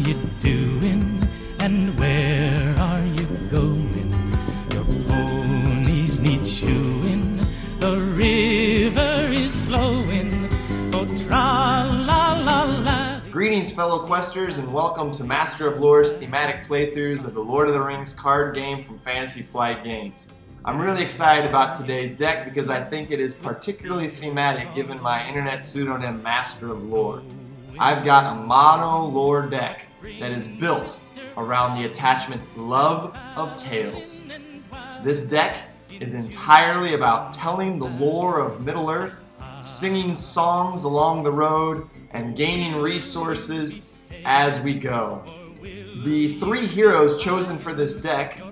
you doing? And where are you going? Your ponies need shoeing. The river is flowing. Oh, tra-la-la-la. Greetings, fellow questers, and welcome to Master of Lore's thematic playthroughs of the Lord of the Rings card game from Fantasy Flight Games. I'm really excited about today's deck because I think it is particularly thematic given my internet pseudonym Master of Lore. I've got a mono lore deck that is built around the attachment Love of Tales. This deck is entirely about telling the lore of Middle-earth, singing songs along the road, and gaining resources as we go. The three heroes chosen for this deck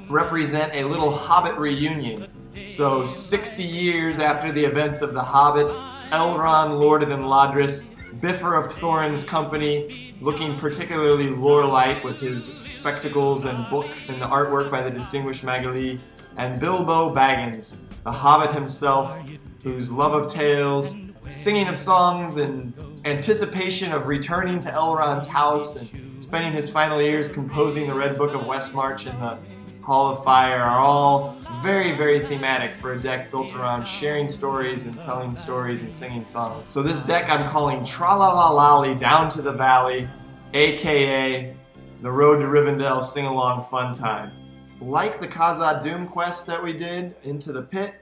represent a little Hobbit reunion. So 60 years after the events of The Hobbit, Elrond, Lord of Imladris, Bifur of Thorin's company, looking particularly lore-like with his spectacles and book and the artwork by the distinguished Magali, and Bilbo Baggins, the Hobbit himself, whose love of tales, singing of songs, and anticipation of returning to Elrond's house and spending his final years composing the Red Book of Westmarch in the Hall of Fire are all very, very thematic for a deck built around sharing stories and telling stories and singing songs. So this deck I'm calling Tra-la-la-lally Down to the Valley, aka the Road to Rivendell Sing-Along Fun Time. Like the Khazad-dûm quest that we did, Into the Pit,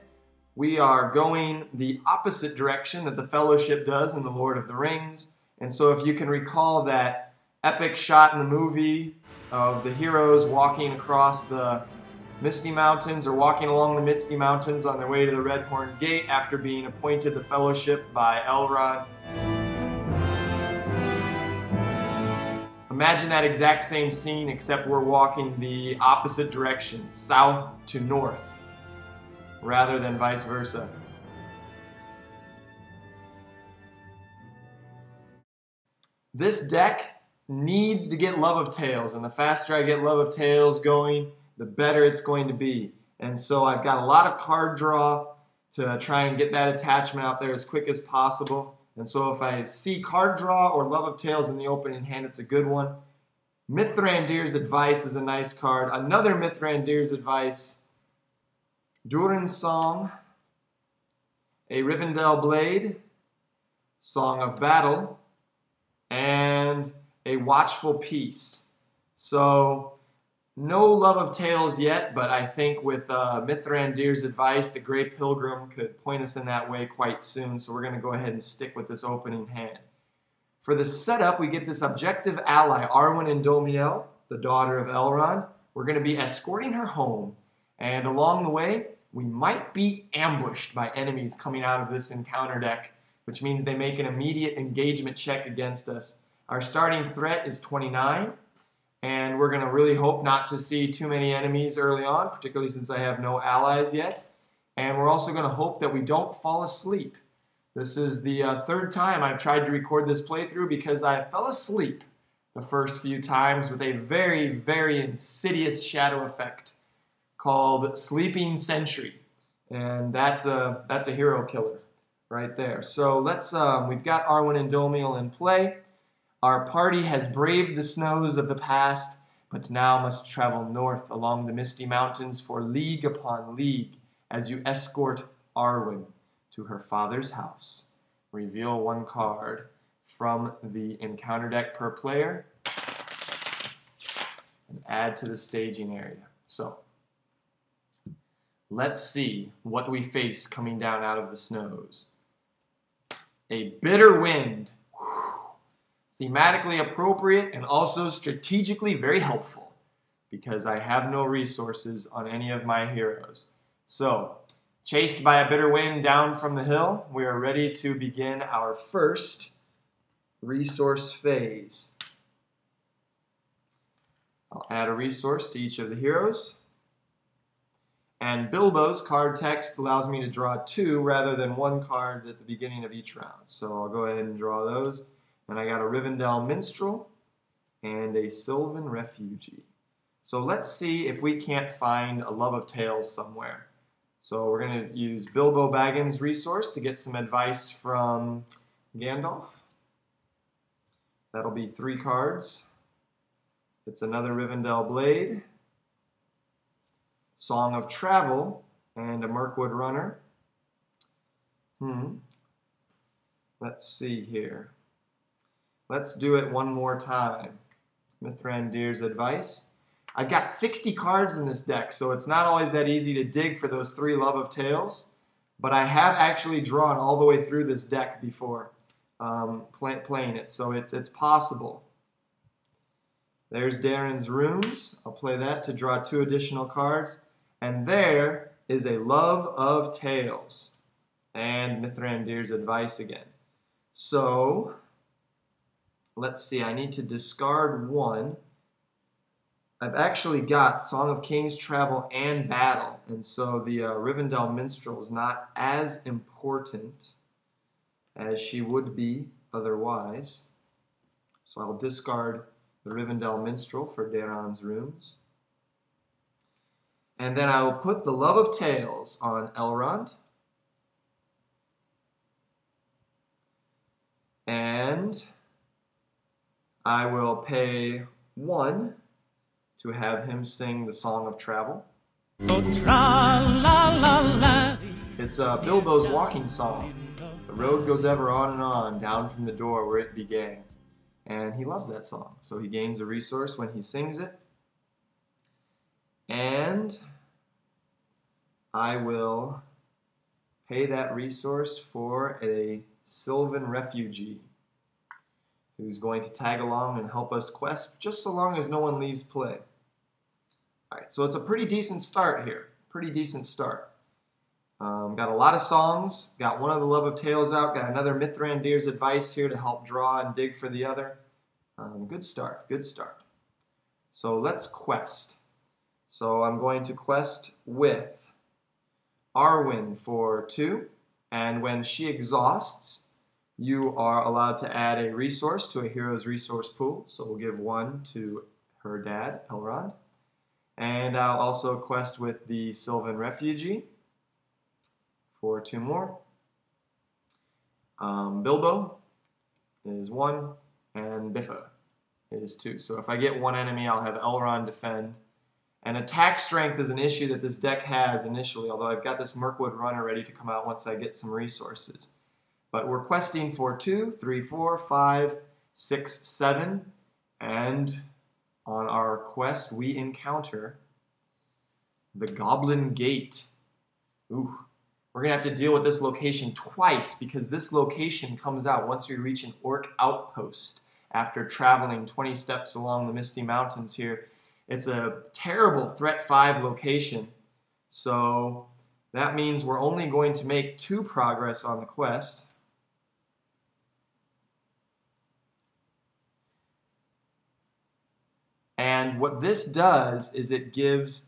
we are going the opposite direction that the Fellowship does in The Lord of the Rings. And so if you can recall that epic shot in the movie of the heroes walking across the Misty Mountains or walking along the Misty Mountains on their way to the Red Horn Gate after being appointed the Fellowship by Elrond. Imagine that exact same scene, except we're walking the opposite direction, south to north, rather than vice versa. This deck needs to get Love of Tales, and the faster I get Love of Tales going, the better it's going to be. And so I've got a lot of card draw to try and get that attachment out there as quick as possible. And so if I see card draw or Love of Tales in the opening hand, it's a good one. Mithrandir's Advice is a nice card. Another Mithrandir's Advice, Durin's Song, a Rivendell Blade, Song of Battle, and a Watchful Peace. So no Love of Tales yet, but I think with Mithrandir's Advice, the Grey Pilgrim could point us in that way quite soon, so we're going to go ahead and stick with this opening hand. For the setup, we get this objective ally, Arwen and Domiel, the daughter of Elrond. We're going to be escorting her home, and along the way, we might be ambushed by enemies coming out of this encounter deck, which means they make an immediate engagement check against us. Our starting threat is 29, and we're going to really hope not to see too many enemies early on, particularly since I have no allies yet. And we're also going to hope that we don't fall asleep. This is the third time I've tried to record this playthrough because I fell asleep the first few times with a very, very insidious shadow effect called Sleeping Sentry. And that's a hero killer right there. So let's, we've got Arwen and Domiel in play. Our party has braved the snows of the past, but now must travel north along the Misty Mountains for league upon league as you escort Arwen to her father's house. Reveal one card from the encounter deck per player and add to the staging area. So, let's see what we face coming down out of the snows. A bitter wind. Thematically appropriate and also strategically very helpful because I have no resources on any of my heroes. So, chased by a bitter wind down from the hill, we are ready to begin our first resource phase. I'll add a resource to each of the heroes. And Bilbo's card text allows me to draw 2 rather than 1 card at the beginning of each round. So I'll go ahead and draw those. And I got a Rivendell Minstrel and a Sylvan Refugee. So let's see if we can't find a Love of Tales somewhere. So we're going to use Bilbo Baggins' resource to get some advice from Gandalf. That'll be 3 cards. It's another Rivendell Blade, Song of Travel, and a Mirkwood Runner. Let's see here. Let's do it one more time. Mithrandir's Advice. I've got 60 cards in this deck, so it's not always that easy to dig for those 3 Love of Tails, but I have actually drawn all the way through this deck before playing it, so it's possible. There's Darren's Runes. I'll play that to draw 2 additional cards. And there is a Love of Tails and Mithrandir's Advice again. So, let's see, I need to discard 1. I've actually got Song of Kings, Travel, and Battle, and so the Rivendell Minstrel is not as important as she would be otherwise. So I'll discard the Rivendell Minstrel for Darren's Runes. And then I will put the Love of Tails on Elrond. And I will pay 1 to have him sing the Song of Travel. It's Bilbo's walking song. The road goes ever on and on, down from the door where it began. And he loves that song, so he gains a resource when he sings it. And I will pay that resource for a Sylvan refugee who's going to tag along and help us quest just so long as no one leaves play. Alright, so it's a pretty decent start here. Pretty decent start. Got a lot of songs, got one of the Love of Tails out, got another Mithrandir's Advice here to help draw and dig for the other. Good start, good start. So let's quest. So I'm going to quest with Arwen for 2, and when she exhausts, you are allowed to add a resource to a hero's resource pool. So we'll give 1 to her dad, Elrond. And I'll also quest with the Sylvan Refugee for 2 more. Bilbo is 1, and Biffa is 2. So if I get 1 enemy, I'll have Elrond defend. And attack strength is an issue that this deck has initially, although I've got this Mirkwood Runner ready to come out once I get some resources. But we're questing for 2, 3, 4, 5, 6, 7, and on our quest we encounter the Goblin Gate. Ooh, we're going to have to deal with this location twice because this location comes out once we reach an Orc outpost after traveling 20 steps along the Misty Mountains here. It's a terrible Threat 5 location, so that means we're only going to make 2 progress on the quest. And what this does is it gives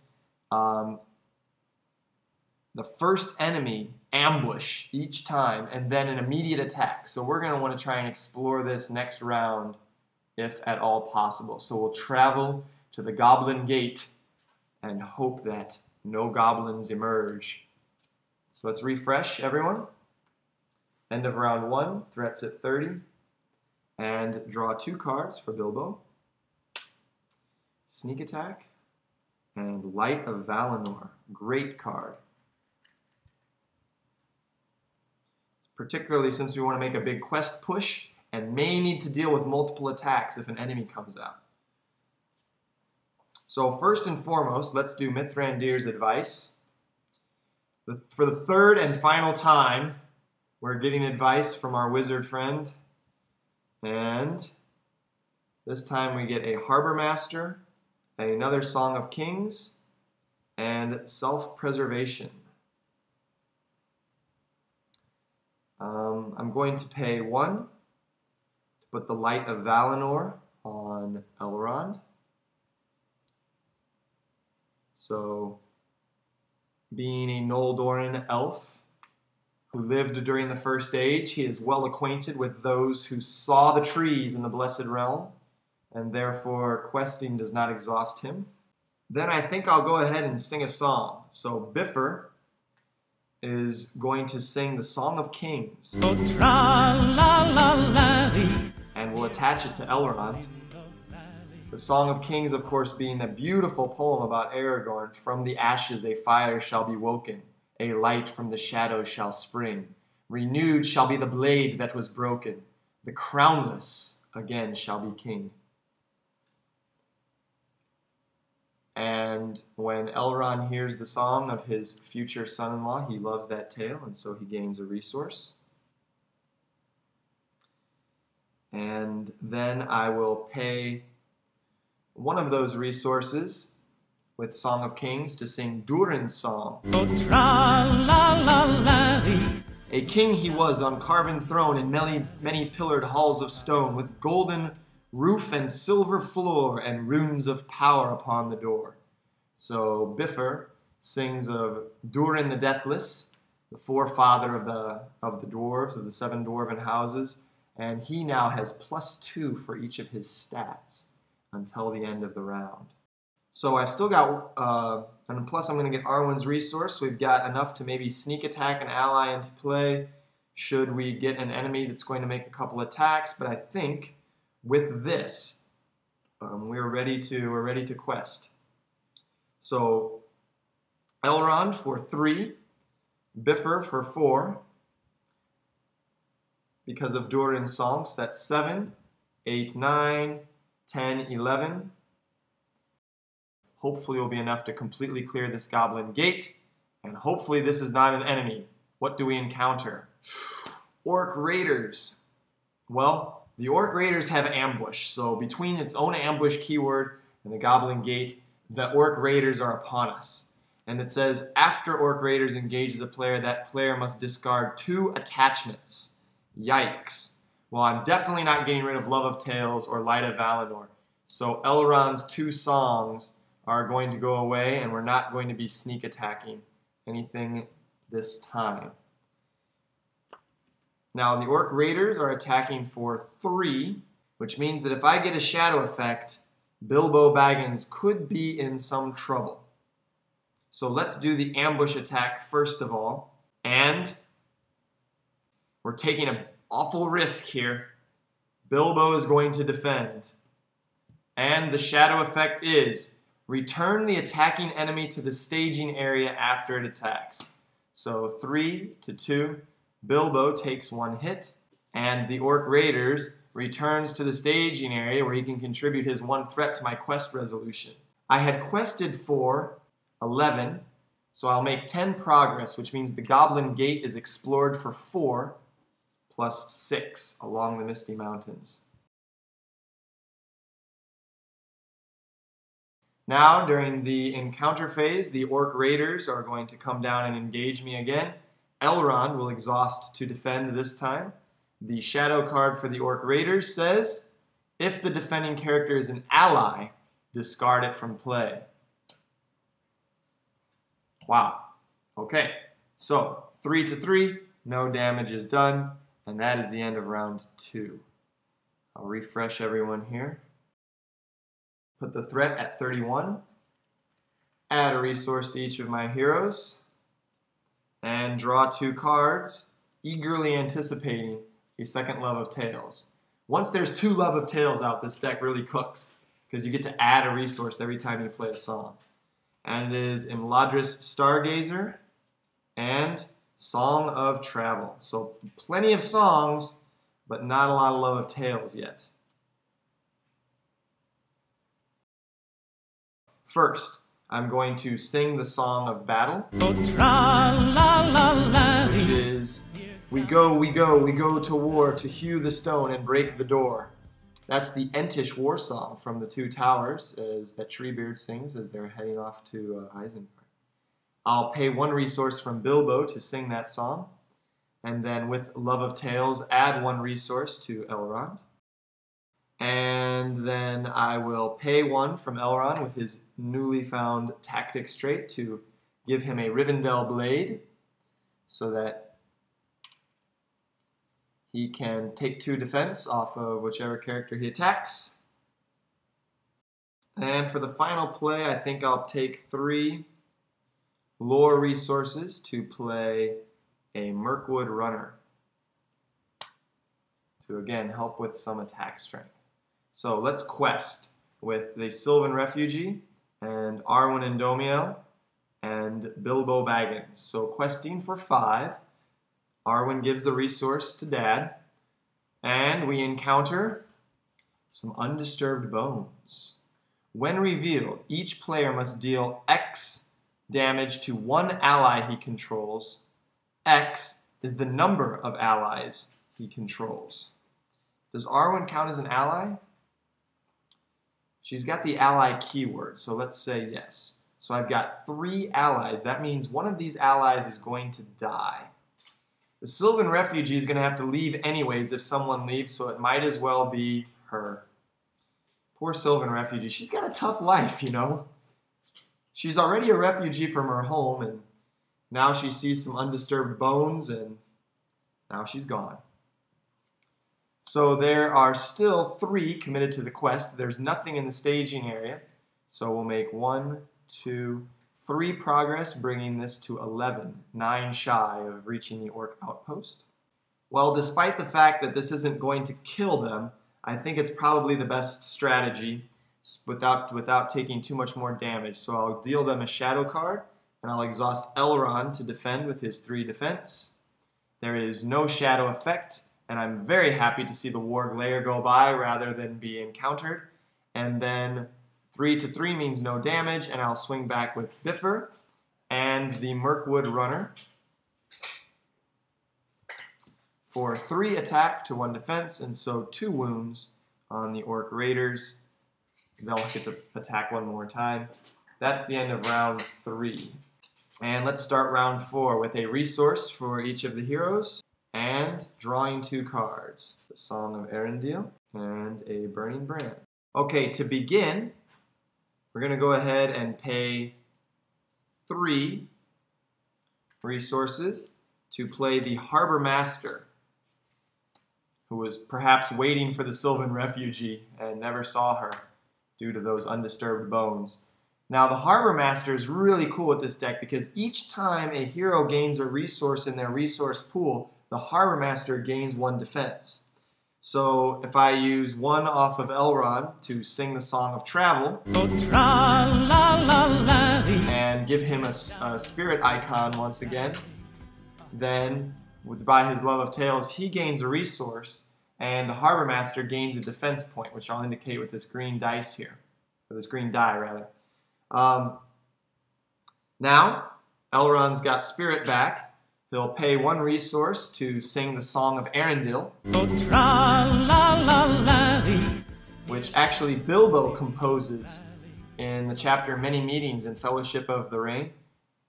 the first enemy ambush each time and then an immediate attack. So we're going to want to try and explore this next round if at all possible. So we'll travel to the Goblin Gate and hope that no goblins emerge. So let's refresh, everyone. End of round 1, threats at 30, and draw 2 cards for Bilbo. Sneak Attack and Light of Valinor. Great card. Particularly since we want to make a big quest push and may need to deal with multiple attacks if an enemy comes out. So first and foremost, let's do Mithrandir's Advice. For the 3rd and final time, we're getting advice from our wizard friend. And this time we get a Harbor Master, another Song of Kings, and Self-Preservation. I'm going to pay 1 to put the Light of Valinor on Elrond. So, being a Noldoran elf who lived during the First Age, he is well acquainted with those who saw the trees in the Blessed Realm, and therefore questing does not exhaust him. Then I think I'll go ahead and sing a song. So Biffer is going to sing the Song of Kings. Oh, tra-la-la-la-lee. and we'll attach it to Elrond. The Song of Kings, of course, being a beautiful poem about Aragorn. From the ashes a fire shall be woken, a light from the shadows shall spring. Renewed shall be the blade that was broken, the crownless again shall be king. And when Elrond hears the song of his future son-in-law, he loves that tale, and so he gains a resource. And then I will pay one of those resources with Song of Kings to sing Durin's song. A king he was on carven throne in many pillared halls of stone, with golden roof and silver floor and runes of power upon the door. So Bifur sings of Durin the Deathless, the forefather of the dwarves, of the 7 dwarven houses, and he now has +2 for each of his stats until the end of the round. So I've still got, and plus I'm going to get Arwen's resource, so we've got enough to maybe sneak attack an ally into play should we get an enemy that's going to make a couple attacks, but I think with this, we're ready to quest. So Elrond for 3, Bifur for 4, because of Durin's song, so that's 7, 8, 9, 10, 11. Hopefully will be enough to completely clear this goblin gate, and hopefully this is not an enemy. What do we encounter? Orc raiders. Well, the orc raiders have ambush, so between its own ambush keyword and the goblin gate, the orc raiders are upon us. And it says, after orc raiders engage the player, that player must discard 2 attachments. Yikes. Well, I'm definitely not getting rid of Love of Tales or Light of Valinor. So Elrond's 2 songs are going to go away, and we're not going to be sneak attacking anything this time. Now, the Orc Raiders are attacking for 3, which means that if I get a shadow effect, Bilbo Baggins could be in some trouble. So let's do the ambush attack first of all, and we're taking an awful risk here. Bilbo is going to defend. And the shadow effect is return the attacking enemy to the staging area after it attacks. So 3 to 2, Bilbo takes 1 hit, and the Orc Raiders returns to the staging area where he can contribute his 1 threat to my quest resolution. I had quested for 11, so I'll make 10 progress, which means the Goblin Gate is explored for 4, plus 6 along the Misty Mountains. Now, during the encounter phase, the Orc Raiders are going to come down and engage me again. Elrond will exhaust to defend this time. The shadow card for the Orc Raiders says, if the defending character is an ally, discard it from play. Wow. Okay, so 3 to 3, no damage is done, and that is the end of round 2. I'll refresh everyone here. Put the threat at 31, add a resource to each of my heroes, and draw 2 cards, eagerly anticipating a second Love of Tales. Once there's 2 Love of Tales out, this deck really cooks, because you get to add a resource every time you play a song. And it is Imladris Stargazer and Song of Travel. So plenty of songs, but not a lot of Love of Tales yet. First, I'm going to sing the Song of Battle, which is, we go to war, to hew the stone and break the door. That's the Entish war song from the 2 Towers that Treebeard sings as they're heading off to Isengard. I'll pay 1 resource from Bilbo to sing that song, and then with Love of Tales, add 1 resource to Elrond. And then I will pay 1 from Elrond with his newly found Tactics trait to give him a Rivendell Blade so that he can take 2 defense off of whichever character he attacks. And for the final play, I think I'll take 3 lore resources to play a Mirkwood Runner to to again help with some attack strength. So let's quest with the Sylvan Refugee and Arwen Endomiel and Bilbo Baggins. So questing for 5. Arwen gives the resource to Dad, and we encounter some undisturbed bones. When revealed, each player must deal X damage to one ally he controls. X is the number of allies he controls. Does Arwen count as an ally? She's got the ally keyword, so let's say yes. So I've got 3 allies. That means one of these allies is going to die. The Sylvan Refugee is going to have to leave anyways if someone leaves, so it might as well be her. Poor Sylvan Refugee. She's got a tough life, you know. She's already a refugee from her home, and now she sees some undisturbed bones, and now she's gone. So there are still 3 committed to the quest. There's nothing in the staging area, so we'll make 1, 2, 3 progress, bringing this to 11, 9 shy of reaching the Orc outpost. Well, despite the fact that this isn't going to kill them, I think it's probably the best strategy without taking too much more damage. So I'll deal them a shadow card, and I'll exhaust Elrond to defend with his 3 defense. There is no shadow effect, and I'm very happy to see the Warg Lair go by rather than be encountered. And then 3/3 means no damage, and I'll swing back with Biffer and the Mirkwood Runner for 3 attack to 1 defense, and so 2 wounds on the Orc Raiders. They'll get to attack 1 more time. That's the end of round 3. And let's start round 4 with a resource for each of the heroes and drawing 2 cards. The Song of Arendelle and a Burning Brand. Okay, to begin, we're going to go ahead and pay 3 resources to play the Harbor Master, who was perhaps waiting for the Sylvan Refugee and never saw her due to those undisturbed bones. Now, the Harbor Master is really cool with this deck because each time a hero gains a resource in their resource pool, the Harbor Master gains 1 defense. So if I use 1 off of Elrond to sing the Song of Travel and give him a spirit icon once again, then by his love of tales, he gains a resource, and the Harbor Master gains a defense point, which I'll indicate with this green dice here, or this green die rather. Now, Elrond's got spirit back. He'll pay 1 resource to sing the Song of Arendelle, which actually Bilbo composes in the chapter Many Meetings in Fellowship of the Ring.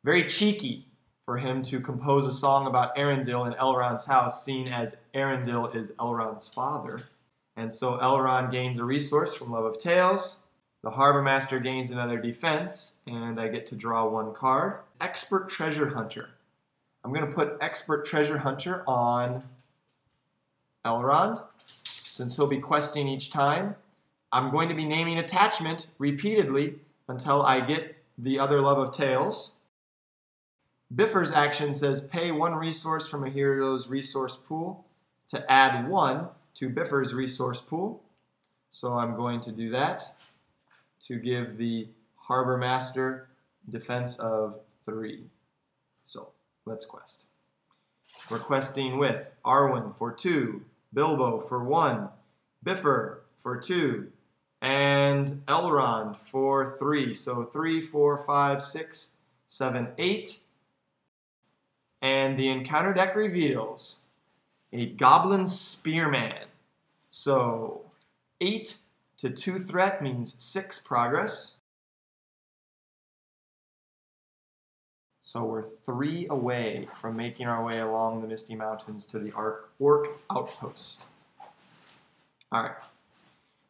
Very cheeky for him to compose a song about Arendelle in Elrond's house, seeing as Arendelle is Elrond's father. And so Elrond gains a resource from Love of Tales. The Harbor Master gains another defense, and I get to draw 1 card. Expert Treasure Hunter. I'm going to put Expert Treasure Hunter on Elrond, since he'll be questing each time. I'm going to be naming attachment repeatedly until I get the other Love of Tales. Biffer's action says pay 1 resource from a hero's resource pool to add 1 to Biffer's resource pool. So I'm going to do that to give the Harbor Master defense of 3. So let's quest. We're questing with Arwen for 2, Bilbo for 1, Biffer for 2, and Elrond for 3. So 3, 4, 5, 6, 7, 8. And the encounter deck reveals a Goblin Spearman. So 8 to 2 threat means 6 progress. So we're 3 away from making our way along the Misty Mountains to the Orc outpost. Alright.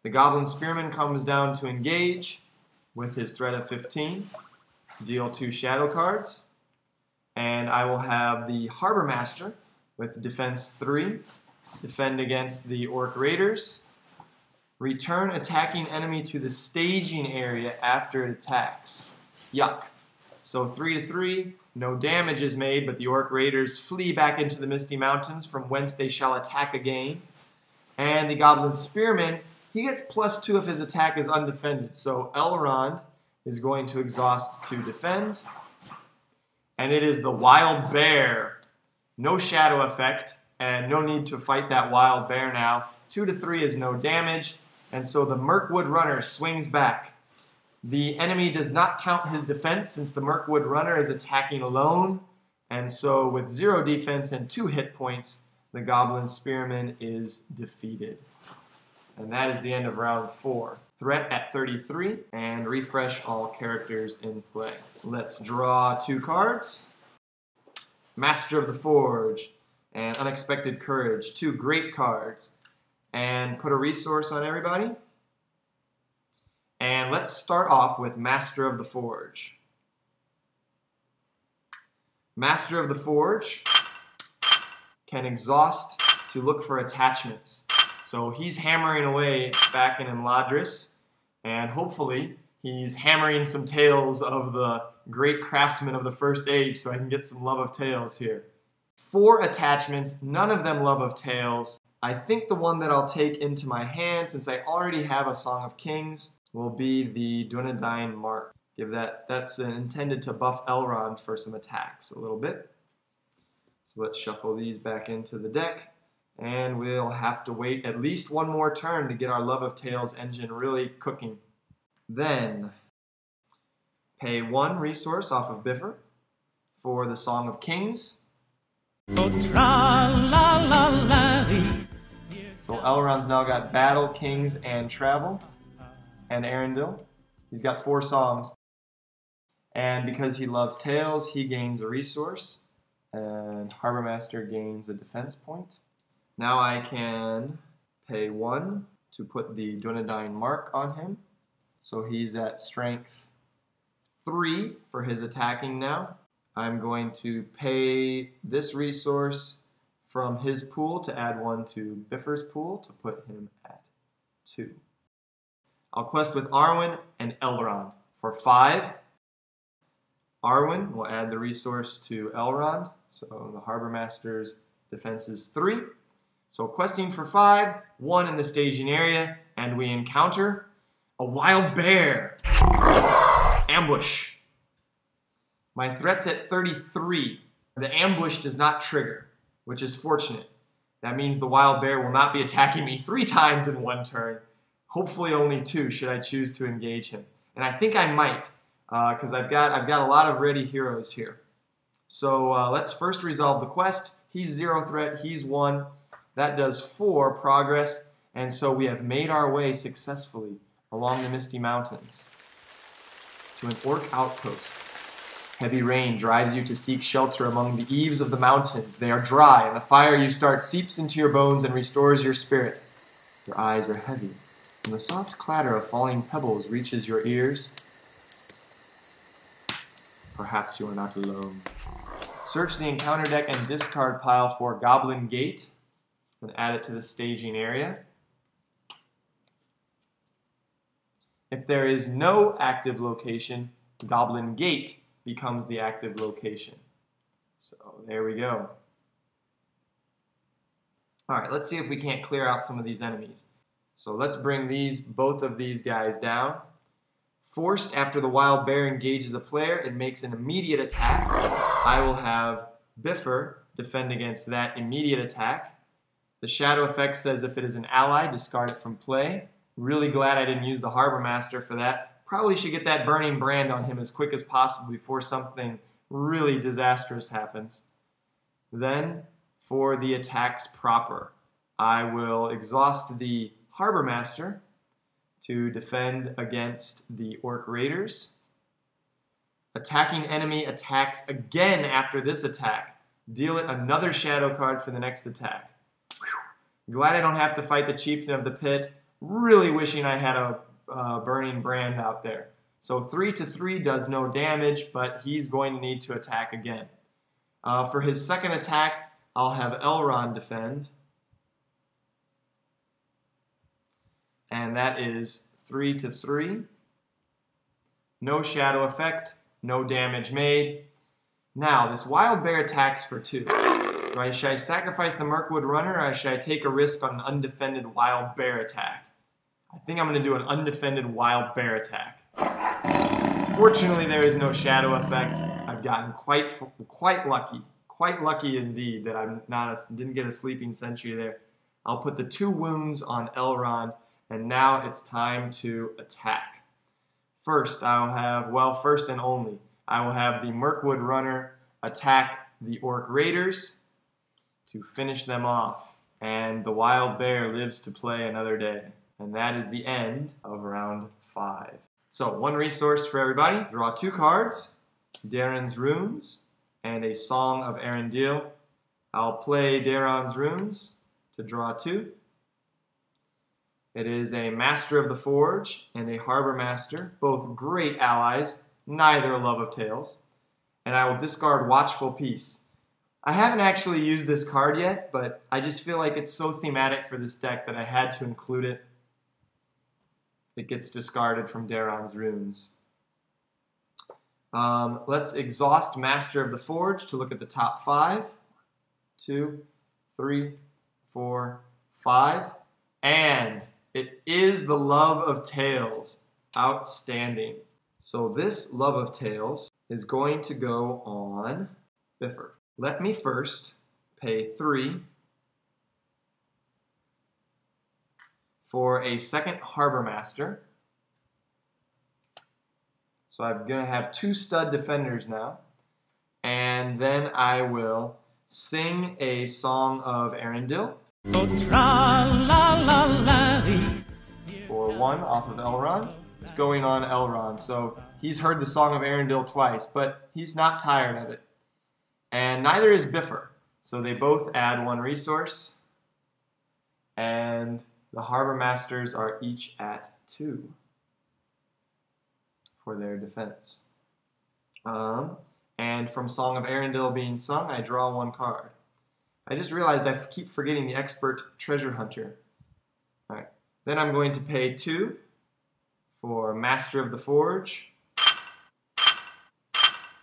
The Goblin Spearman comes down to engage with his threat of 15. Deal 2 shadow cards. And I will have the Harbor Master with defense 3. Defend against the Orc Raiders. Return attacking enemy to the staging area after it attacks. Yuck. So 3/3, no damage is made, but the Orc Raiders flee back into the Misty Mountains, from whence they shall attack again. And the Goblin Spearman, he gets +2 if his attack is undefended. So Elrond is going to exhaust to defend. And it is the Wild Bear. No shadow effect, and no need to fight that Wild Bear now. 2 to 3 is no damage, and so the Mirkwood Runner swings back. The enemy does not count his defense since the Mirkwood Runner is attacking alone, and so with 0 defense and 2 hit points, the Goblin Spearman is defeated. And that is the end of round 4. Threat at 33, and refresh all characters in play. Let's draw 2 cards. Master of the Forge and Unexpected Courage. 2 great cards. And put a resource on everybody. And let's start off with Master of the Forge. Master of the Forge can exhaust to look for attachments. So he's hammering away back in Imladris, and hopefully he's hammering some tales of the great craftsmen of the First Age so I can get some love of tales here. 4 attachments, none of them love of tales. I think the one that I'll take into my hand, since I already have a Song of Kings, will be the Dunedain Mark. That's intended to buff Elrond for some attacks a little bit. So let's shuffle these back into the deck. And we'll have to wait at least 1 more turn to get our Love of Tales engine really cooking. Then, pay 1 resource off of Biffer for the Song of Kings. So Elrond's now got Battle, Kings, and Travel, and Arendelle. He's got 4 songs. And because he loves Tales, he gains a resource, and Harbor Master gains a defense point. Now I can pay 1 to put the Dunedain Mark on him. So he's at strength 3 for his attacking now. I'm going to pay this resource from his pool to add 1 to Biffer's pool to put him at 2. I'll quest with Arwen and Elrond for 5. Arwen will add the resource to Elrond, so the Harbor Master's defense is 3. So questing for 5, 1 in the staging area, and we encounter a Wild Bear. Ambush. My threat's at 33. The ambush does not trigger, which is fortunate. That means the Wild Bear will not be attacking me 3 times in 1 turn. Hopefully only 2 should I choose to engage him. And I think I might, because I've got a lot of ready heroes here. So let's first resolve the quest. He's 0 threat, he's 1. That does 4 progress, and so we have made our way successfully along the Misty Mountains to an orc outpost. Heavy rain drives you to seek shelter among the eaves of the mountains. They are dry, and the fire you start seeps into your bones and restores your spirit. Your eyes are heavy, and the soft clatter of falling pebbles reaches your ears. Perhaps you are not alone. Search the encounter deck and discard pile for Goblin Gate, and add it to the staging area. If there is no active location, Goblin Gate becomes the active location. So there we go. Alright, let's see if we can't clear out some of these enemies. So let's bring both of these guys down. Forced, after the Wild Bear engages a player, it makes an immediate attack. I will have Biffer defend against that immediate attack. The shadow effect says if it is an ally, discard it from play. Really glad I didn't use the Harbor Master for that. Probably should get that Burning Brand on him as quick as possible before something really disastrous happens. Then, for the attacks proper, I will exhaust the Harbor Master to defend against the Orc Raiders. Attacking enemy attacks again after this attack. Deal it another shadow card for the next attack. Glad I don't have to fight the Chieftain of the Pit. Really wishing I had a Burning Brand out there. So 3 to 3 does no damage, but he's going to need to attack again. For his second attack, I'll have Elrond defend. And that is 3 to 3. No shadow effect, no damage made. Now, this Wild Bear attacks for 2. Should I sacrifice the Mirkwood Runner, or should I take a risk on an undefended Wild Bear attack? I think I'm going to do an undefended Wild Bear attack. Fortunately, there is no shadow effect. I've gotten quite lucky. Quite lucky indeed that didn't get a Sleeping Sentry there. I'll put the 2 wounds on Elrond, and now it's time to attack. First, first and only, I will have the Mirkwood Runner attack the Orc Raiders to finish them off. And the Wild Bear lives to play another day. And that is the end of round 5. So, 1 resource for everybody. Draw 2 cards, Daeron's Runes, and a Song of Arendelle. I'll play Daeron's Runes to draw 2. It is a Master of the Forge and a Harbor Master, both great allies, neither a love of Tales. And I will discard Watchful Peace. I haven't actually used this card yet, but I just feel like it's so thematic for this deck that I had to include it. It gets discarded from Daeron's Runes. Let's exhaust Master of the Forge to look at the top 5. 2, 3, 4, 5. And it is the Love of Tales. Outstanding. So this Love of Tales is going to go on Biffer. Let me first pay 3 for a second Harbor Master. So I'm going to have 2 stud defenders now. And then I will sing a Song of Arendelle. For 1 off of Elrond. It's going on Elrond. So he's heard the Song of Arendelle twice, but he's not tired of it. And neither is Biffer. So they both add 1 resource. And the Harbor Masters are each at 2 for their defense. And from Song of Arendelle being sung, I draw 1 card. I just realized I keep forgetting the Expert Treasure Hunter. All right. Then I'm going to pay 2 for Master of the Forge.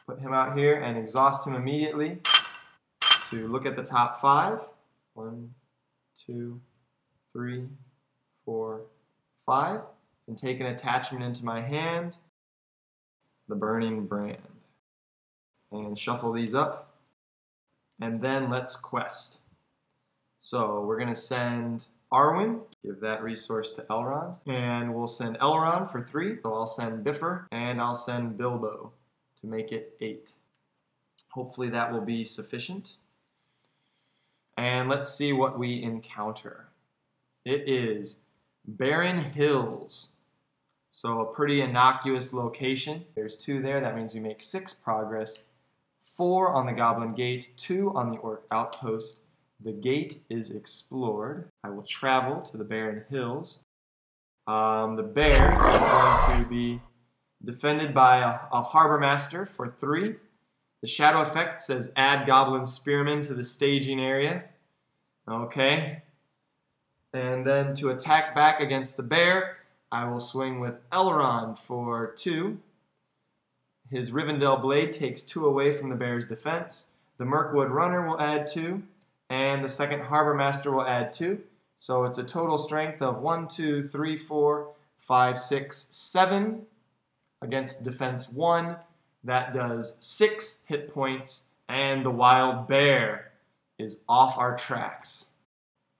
Put him out here and exhaust him immediately to look at the top 5. 1, 2, 3, 4, 5. And take an attachment into my hand, the Burning Brand. And shuffle these up. And then let's quest. So we're going to send Arwen, give that resource to Elrond. And we'll send Elrond for 3. So I'll send Biffer, and I'll send Bilbo to make it 8. Hopefully that will be sufficient. And let's see what we encounter. It is Barren Hills. So a pretty innocuous location. There's 2 there. That means we make 6 progress. 4 on the Goblin Gate, 2 on the Orc Outpost. The gate is explored. I will travel to the Barren Hills. The bear is going to be defended by a Harbor Master for 3. The shadow effect says add Goblin Spearmen to the staging area. Okay. And then to attack back against the bear, I will swing with Elrond for 2. His Rivendell Blade takes 2 away from the bear's defense. The Mirkwood Runner will add 2. And the second Harbor Master will add 2. So it's a total strength of 1, 2, 3, 4, 5, 6, 7 against defense 1. That does 6 hit points. And the Wild Bear is off our tracks.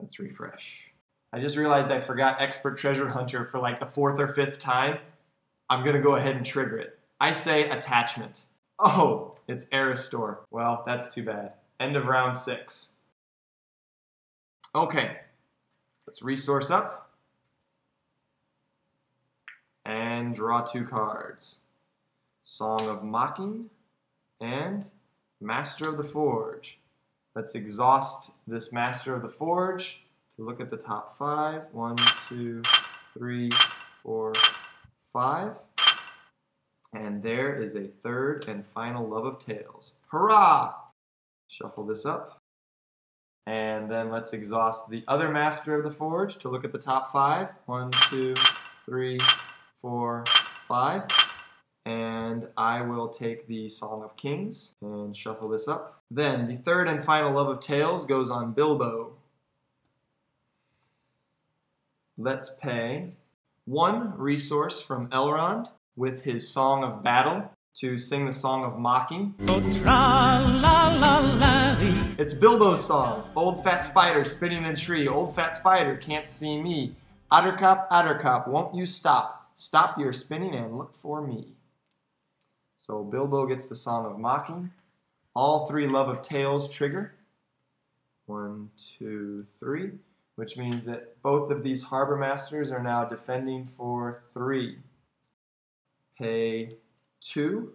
Let's refresh. I just realized I forgot Expert Treasure Hunter for like the 4th or 5th time. I'm going to go ahead and trigger it. I say attachment. Oh, it's Aristor. Well, that's too bad. End of round 6. Okay, let's resource up and draw 2 cards. Song of Mocking and Master of the Forge. Let's exhaust this Master of the Forge to look at the top 5. 1, 2, 3, 4, 5. And there is a 3rd and final Love of Tales. Hurrah! Shuffle this up. And then let's exhaust the other Master of the Forge to look at the top 5. 1, 2, 3, 4, 5. And I will take the Song of Kings and shuffle this up. Then the third and final Love of Tales goes on Bilbo. Let's pay 1 resource from Elrond with his Song of Battle to sing the Song of Mocking. Oh, tra-la-la-la-lee. It's Bilbo's song. Old fat spider spinning in a tree. Old fat spider can't see me. Ottercop, won't you stop? Stop your spinning and look for me. So Bilbo gets the Song of Mocking. All 3 Love of Tales trigger. 1, 2, 3. Which means that both of these Harbor Masters are now defending for 3. Pay 2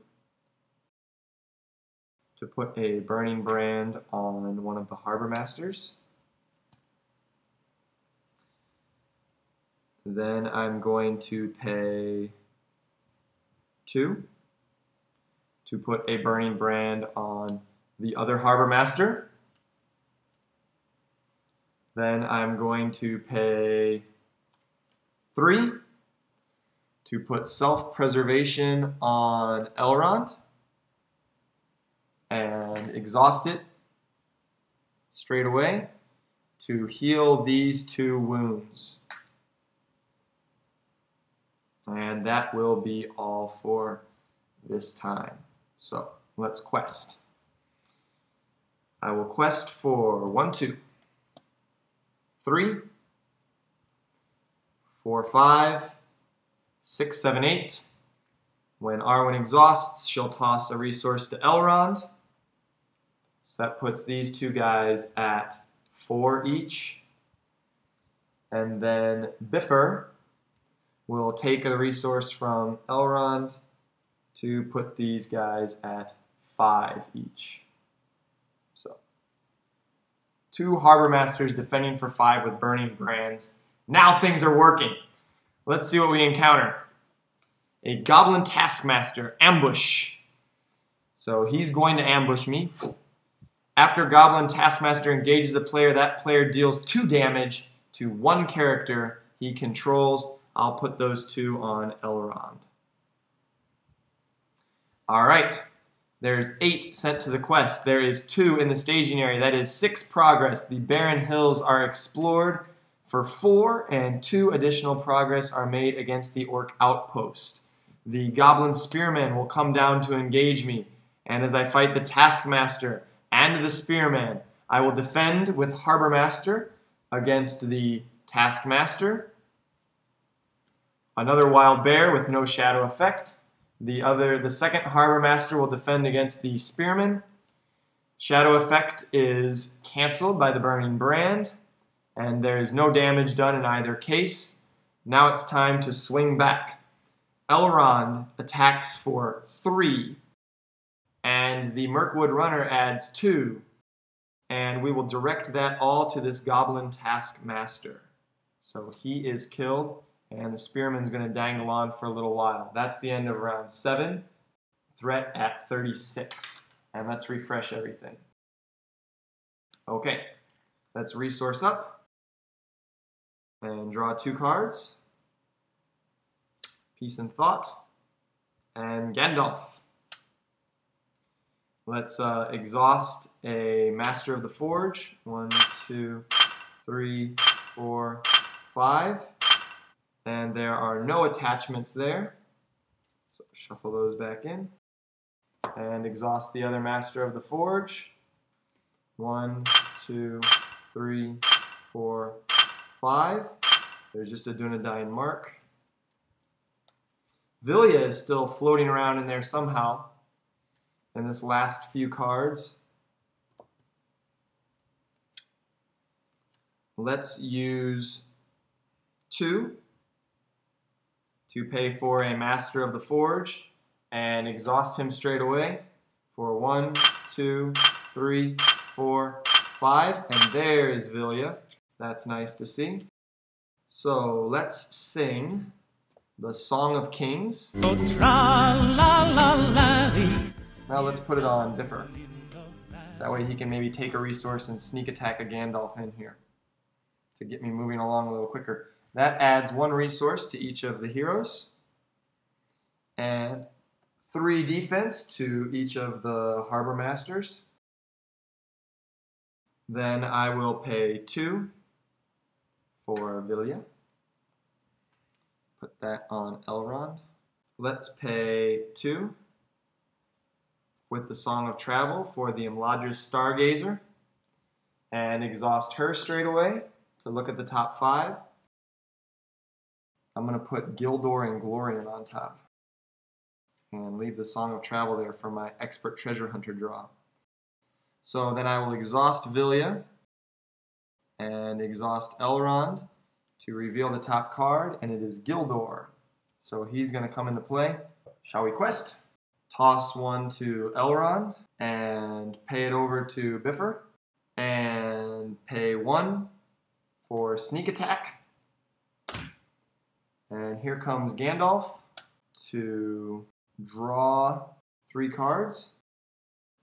to put a Burning Brand on one of the Harbor Masters. Then I'm going to pay 2 to put a Burning Brand on the other Harbor Master. Then I'm going to pay 3 to put Self-Preservation on Elrond and exhaust it straight away to heal these 2 wounds. And that will be all for this time. So let's quest. I will quest for 1, 2, 3, 4, 5, 6, 7, 8. When Arwen exhausts, she'll toss a resource to Elrond. So that puts these 2 guys at 4 each. And then Bifur will take a resource from Elrond to put these guys at 5 each. So 2 Harbor Masters defending for 5 with Burning Brands. Now things are working. Let's see what we encounter. A Goblin Taskmaster, ambush. So he's going to ambush me. After Goblin Taskmaster engages a player, that player deals 2 damage to 1 character he controls. I'll put those 2 on Elrond. Alright, there's 8 sent to the quest. There is 2 in the staging area. That is 6 progress. The barren hills are explored for 4, and 2 additional progress are made against the Orc outpost. The Goblin Spearman will come down to engage me, and as I fight the Taskmaster and the Spearman, I will defend with Harbor Master against the Taskmaster. Another Wild Bear with no shadow effect. The second Harbor Master will defend against the Spearman. Shadow effect is cancelled by the Burning Brand, and there is no damage done in either case. Now it's time to swing back. Elrond attacks for 3, and the Mirkwood Runner adds 2, and we will direct that all to this Goblin Taskmaster. So he is killed, and the Spearman's going to dangle on for a little while. That's the end of round 7. Threat at 36. And let's refresh everything. Okay, let's resource up and draw 2 cards. Peace and Thought and Gandalf. Let's exhaust a Master of the Forge. 1, 2, 3, 4, 5. And there are no attachments there. So shuffle those back in. And exhaust the other Master of the Forge. 1, 2, 3, 4, 5. There's just a Dunedain mark. Vilya is still floating around in there somehow in this last few cards. Let's use 2 to pay for a Master of the Forge and exhaust him straight away for 1, 2, 3, 4, 5. And there is Vilya. That's nice to see. So let's sing the Song of Kings. Oh, tra-la-la-la-lee. Now let's put it on Bifur. That way he can maybe take a resource and sneak attack a Gandalf in here to get me moving along a little quicker. That adds 1 resource to each of the heroes. And 3 defense to each of the harbor masters. Then I will pay 2 for Vilya. Put that on Elrond. Let's pay 2 with the Song of Travel for the Imladris Stargazer and exhaust her straight away to look at the top 5. I'm going to put Gildor and Glorian on top and leave the Song of Travel there for my Expert Treasure Hunter draw. So then I will exhaust Vilya and exhaust Elrond to reveal the top card, and it is Gildor. So he's going to come into play. Shall we quest? Toss 1 to Elrond and pay it over to Bifur and pay 1 for sneak attack. And here comes Gandalf to draw 3 cards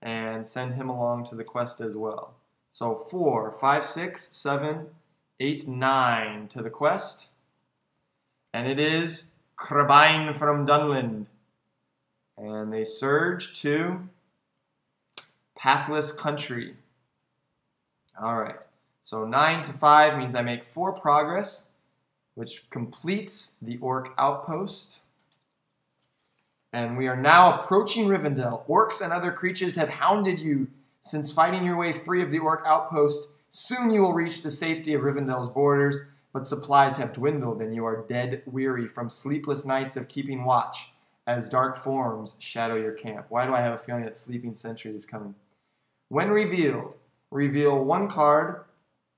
and send him along to the quest as well. So 4, 5, 6, 7, 8, 9 to the quest. And it is Crabine from Dunland. And they surge to Pathless Country. Alright, so 9 to 5 means I make 4 progress, which completes the Orc outpost. And we are now approaching Rivendell. Orcs and other creatures have hounded you since fighting your way free of the Orc outpost. Soon you will reach the safety of Rivendell's borders, but supplies have dwindled and you are dead weary from sleepless nights of keeping watch as dark forms shadow your camp. Why do I have a feeling that Sleeping Sentry is coming? When revealed, reveal 1 card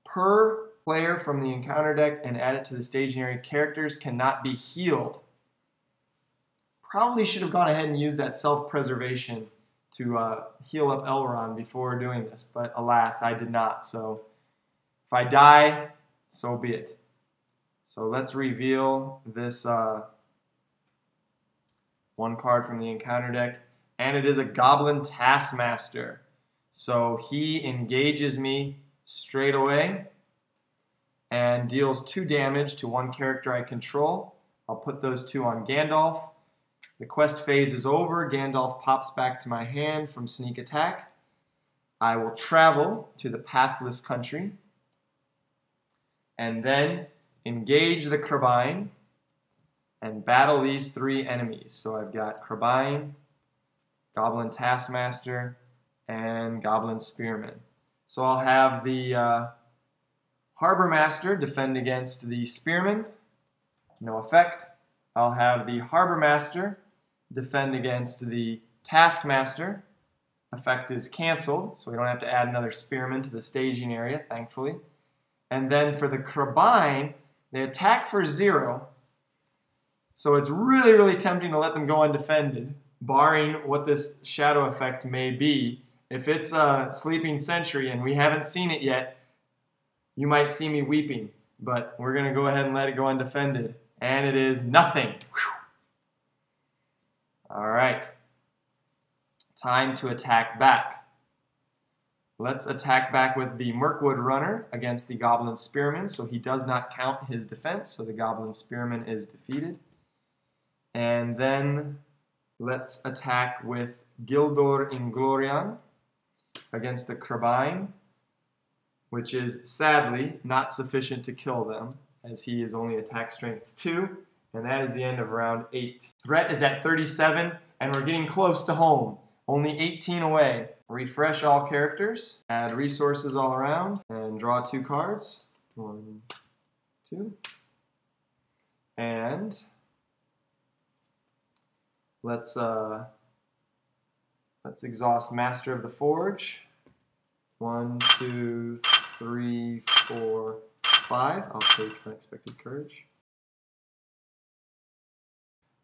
per player from the encounter deck and add it to the staging area. Characters cannot be healed. Probably should have gone ahead and used that self-preservation to heal up Elrond before doing this, but alas, I did not. So if I die, so be it. So let's reveal this 1 card from the encounter deck, and it is a Goblin Taskmaster. So he engages me straight away and deals 2 damage to 1 character I control. I'll put those 2 on Gandalf. The quest phase is over. Gandalf pops back to my hand from sneak attack. I will travel to the Pathless Country and then engage the Crabine and battle these 3 enemies. So I've got Crabine, Goblin Taskmaster, and Goblin Spearman. So I'll have the Harbor Master defend against the Spearman. No effect. I'll have the Harbor Master defend against the Taskmaster. Effect is canceled, so we don't have to add another Spearman to the staging area, thankfully. And then for the Crabine, they attack for 0. So it's really, really tempting to let them go undefended, barring what this shadow effect may be. If it's a Sleeping Sentry and we haven't seen it yet, you might see me weeping. But we're going to go ahead and let it go undefended. And it is nothing. Whew. All right. Time to attack back. Let's attack back with the Mirkwood Runner against the Goblin Spearman. So he does not count his defense, so the Goblin Spearman is defeated. And then let's attack with Gildor Inglorian against the Crabine, which is sadly not sufficient to kill them, as he is only attack strength 2, and that is the end of round 8. Threat is at 37, and we're getting close to home. Only 18 away. Refresh all characters, add resources all around, and draw 2 cards. 1, 2. And let's exhaust Master of the Forge. 1, 2, 3, 4, 5. I'll take Unexpected Courage.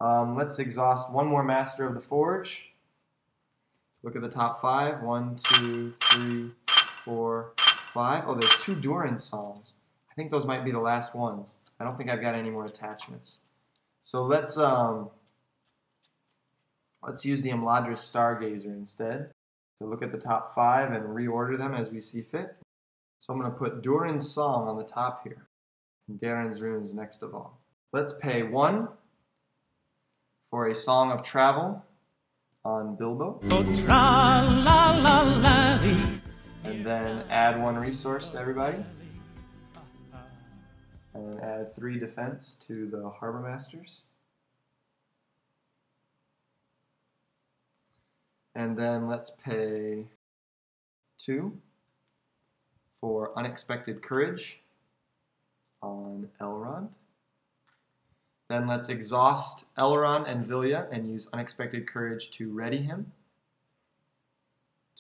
Let's exhaust 1 more Master of the Forge. Look at the top 5. 1, 2, 3, 4, 5. Oh, there's 2 Durin songs. I think those might be the last ones. I don't think I've got any more attachments. So let's use the Imladris Stargazer instead to look at the top 5 and reorder them as we see fit. So I'm going to put Durin's Song on the top here, and Garen's Runes next of all. Let's pay 1 for a Song of Travel on Bilbo. Oh, tra-la-la-la-lee. And then add 1 resource to everybody. And add 3 defense to the Harbor Masters. And then let's pay 2 for Unexpected Courage on Elrond. Then let's exhaust Elrond and Vilya and use Unexpected Courage to ready him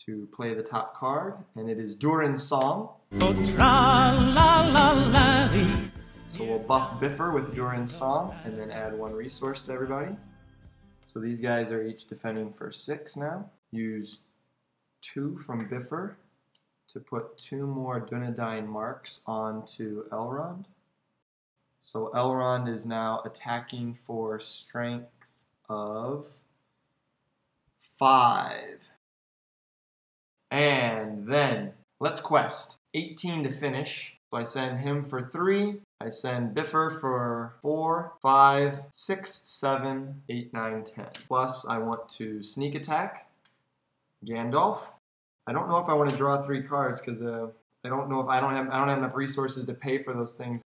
to play the top card, and it is Durin's Song. Oh, tra-la-la-la-lee. So we'll buff Biffer with Durin's Song and then add 1 resource to everybody. So these guys are each defending for 6 now. Use 2 from Biffer to put 2 more Dunedain marks onto Elrond. So Elrond is now attacking for strength of 5. And then let's quest. 18 to finish. So I send him for 3. I send Biffer for 4, 5, 6, 7, 8, 9, 10. Plus I want to sneak attack Gandalf. I don't know if I want to draw 3 cards because I don't know if I don't have enough resources to pay for those things.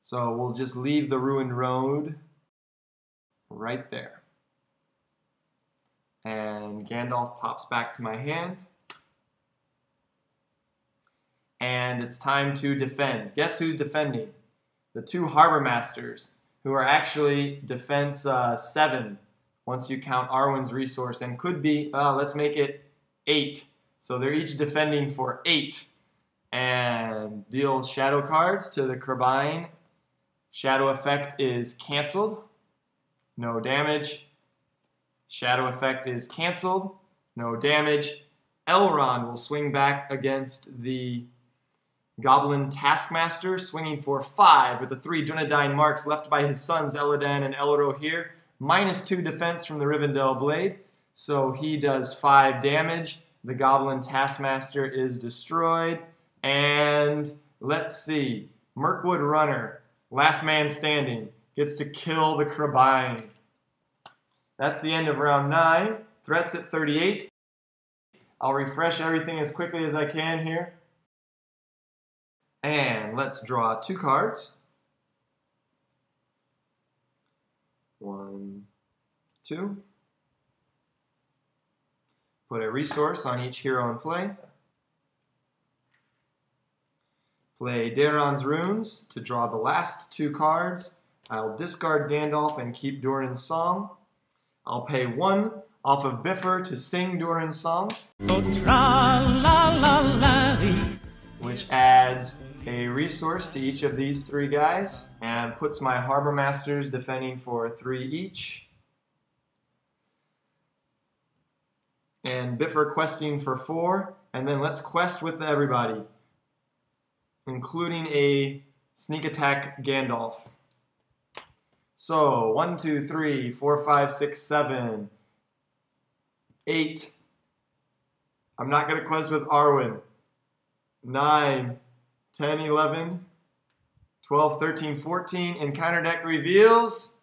So we'll just leave the ruined road right there. And Gandalf pops back to my hand. And it's time to defend. Guess who's defending? The 2 Harbor Masters, who are actually defense 7 once you count Arwen's resource, and could be, let's make it 8. So they're each defending for 8. And deal shadow cards to the Crabine. Shadow effect is canceled. No damage. Shadow effect is canceled. No damage. Elrond will swing back against the Goblin Taskmaster, swinging for 5 with the 3 Dunedain marks left by his sons Elladan and Elro here. -2 defense from the Rivendell blade. So he does 5 damage. The Goblin Taskmaster is destroyed. And let's see. Mirkwood Runner, last man standing, gets to kill the Crabine. That's the end of round 9. Threats at 38. I'll refresh everything as quickly as I can here. And let's draw 2 cards. 1, 2. Put a resource on each hero in play. Play Daeron's Runes to draw the last 2 cards. I'll discard Gandalf and keep Durin's Song. I'll pay 1 off of Biffer to sing Durin's Song, Oh, tra-la-la-la-lee. which adds a resource to each of these 3 guys and puts my Harbor Masters defending for 3 each. And Biffer questing for 4, and then let's quest with everybody, including a sneak attack Gandalf. So 1, 2, 3, 4, 5, 6, 7, 8. I'm not going to quest with Arwen. 9, 10, 11, 12, 13, 14. Encounter deck reveals,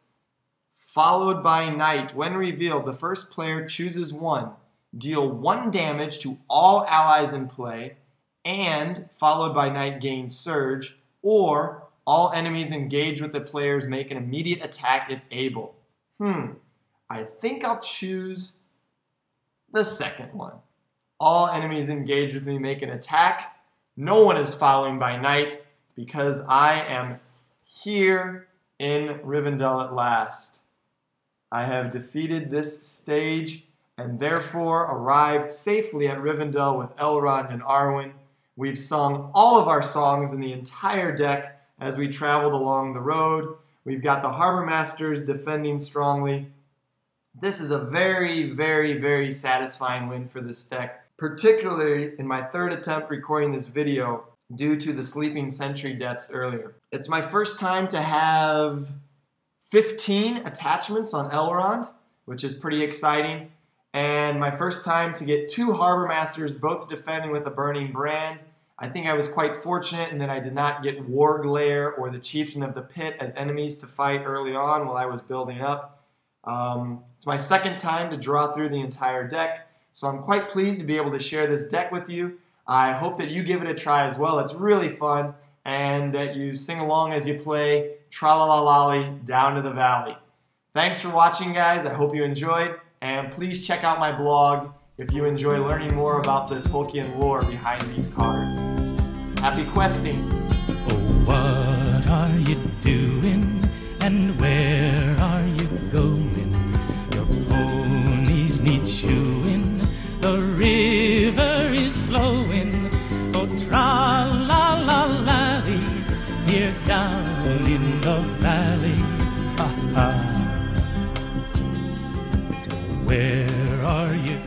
followed by Knight. When revealed, the first player chooses 1. Deal 1 damage to all allies in play, and followed by Knight gains Surge, or all enemies engaged with the players make an immediate attack if able. I think I'll choose the second one. All enemies engaged with me make an attack. No one is following by Knight because I am here in Rivendell at last. I have defeated this stage and therefore arrived safely at Rivendell with Elrond and Arwen. We've sung all of our songs in the entire deck as we traveled along the road. We've got the Harbor Masters defending strongly. This is a very, very, very satisfying win for this deck, particularly in my third attempt recording this video due to the Sleeping Sentry deaths earlier. It's my first time to have 15 attachments on Elrond, which is pretty exciting, and my first time to get 2 Harbor Masters both defending with a Burning Brand. I think I was quite fortunate in that I did not get Warglare or the Chieftain of the Pit as enemies to fight early on while I was building up. It's my second time to draw through the entire deck, so I'm quite pleased to be able to share this deck with you. I hope that you give it a try as well. It's really fun, and that you sing along as you play Tra-la-la-lolly down to the valley. Thanks for watching, guys. I hope you enjoyed, and please check out my blog if you enjoy learning more about the Tolkien lore behind these cards. Happy questing! Oh, what are you doing, and where are you going? Your ponies need shoeing, the river is flowing. Oh, tra-la-la-lally, here down in the valley. Ha-ha. Where are you